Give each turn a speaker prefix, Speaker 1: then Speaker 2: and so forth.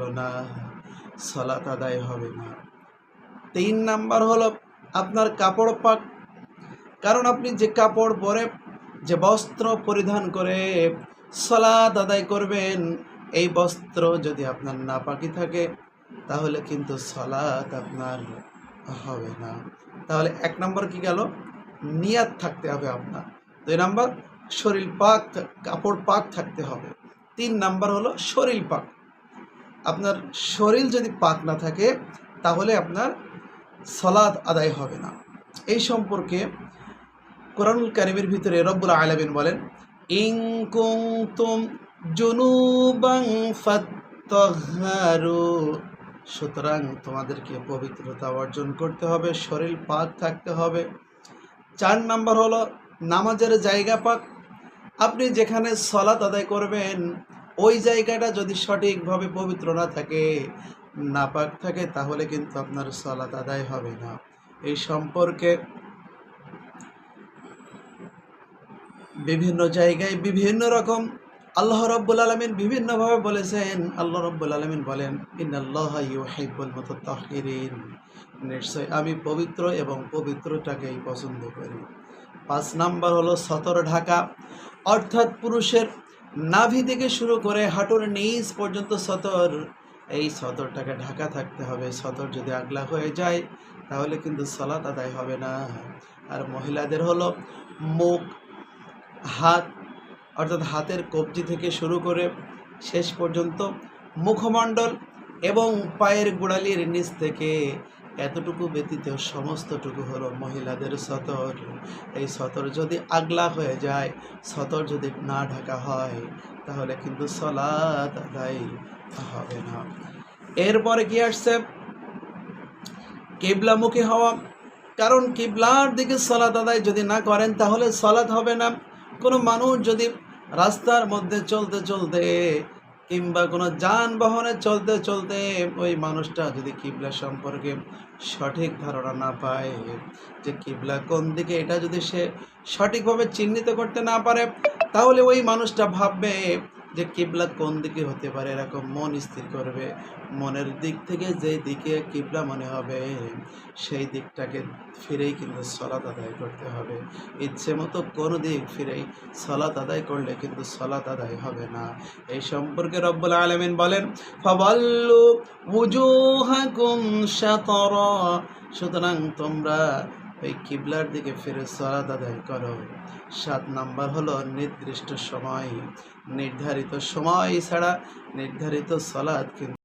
Speaker 1: গেল না, সালাত আদায় হবে না। 3 নাম্বার হলো আপনার কাপড় পাক। কারণ আপনি যে কাপড় পরে, যে বস্ত্র পরিধান করে সালাত আদায় করবেন, এই বস্ত্র যদি আপনার নাপাকি থাকে তাহলে কিন্তু সালাত আপনার হবে না। তাহলে 1 নম্বর কি গেল? নিয়াত থাকতে হবে আপনার। 2 নাম্বার শরীর পাক, কাপড় পাক থাকতে হবে। 3 নাম্বার হলো শরীর পাক। আপনার শরীর যদি পাক না থাকে তাহলে আপনার সালাত আদায় হবে না। এই সম্পর্কে কোরআনুল কারীমের ভিতরে রব্বুল আলামিন বলেন, ইন কুনতুম জুনুবান ফাত্তাহহারু, সুতরাং তোমাদেরকে পবিত্রতা অর্জন করতে হবে, শরীর পাক থাকতে হবে। 4 নাম্বার হলো নামাজের জায়গা পাক। আপনি যেখানে সালাত আদায় করবেন ওই জায়গাটা যদি সঠিকভাবে পবিত্র না থাকে, নাপাক থাকে, তাহলে কিন্তু আপনার সালাত আদায় হবে না। এই সম্পর্কে বিভিন্ন জায়গায় বিভিন্ন রকম আল্লাহ রাব্বুল আলামিন বিভিন্নভাবে বলেছেন। আল্লাহ রাব্বুল আলামিন বলেন, ইন্নাল্লাহা ইউহিব্বুল মুতাত্তাহিরিন, নিশ্চয় আমি পবিত্র এবং পবিত্রটাকেই পছন্দ করি। 5 নাম্বার হলো সতর ঢাকা, অর্থাৎ পুরুষের নাভি থেকে শুরু করে হাঁটুর নিচ পর্যন্ত সতর, এই সতরটাকে ঢাকা থাকতে হবে। সতর যদি আগলা হয়ে যায় তাহলে কিন্তু সালাত আদায় হবে না। আর মহিলাদের হলো মুখ, হাত, অর্থাৎ হাতের কবজি থেকে শুরু করে শেষ পর্যন্ত মুখমণ্ডল এবং পায়ের গোড়ালির নিচ থেকে এতটুকু ব্যতীত সমস্তটুকু হলো মহিলাদের সতর। এই সতর যদি আগলা হয়ে যায়, সতর যদি না ঢাকা হয় তাহলে কিন্তু সালাত আদায় হবে না। এরপরে কি আসছে? কিবলামুখী হওয়া। কারণ কিবলার দিকে সালাত আদায় যদি না করেন তাহলে সালাত হবে না। কোনো মানুষ যদি রাস্তার মধ্যে চলতে চলতে কিংবা কোনো যানবাহনে চলতে চলতে ওই মানুষটা যদি কিবলা সম্পর্কে সঠিক ধারণা না পায়, যে কিবলা কোন দিকে, এটা যদি সে সঠিকভাবে চিহ্নিত করতে না পারে, তাহলে ওই মানুষটা ভাববে যে কিবলা কোন দিকে হতে পারে, এরকম মন স্থির করবে। মনের দিক থেকে যে দিকে কিবলা মনে হবে সেই দিকটাকে ফিরেই কিন্তু সালাত আদায় করতে হবে। ইচ্ছে মতো কোনো দিক ফিরেই সালাত আদায় করলে কিন্তু সালাত আদায় হবে না। এই সম্পর্কে রব্বুল আলামিন বলেন, ফাওয়াল্লু ওয়ুজুহাকুম শাতরা, সুতরাং তোমরা ওই কিবলার দিকে ফিরে সালাত আদায় করো। 7 নাম্বার হলো নির্দিষ্ট সময়, নির্ধারিত সময় ছাড়া নির্ধারিত সালাত কিন্তু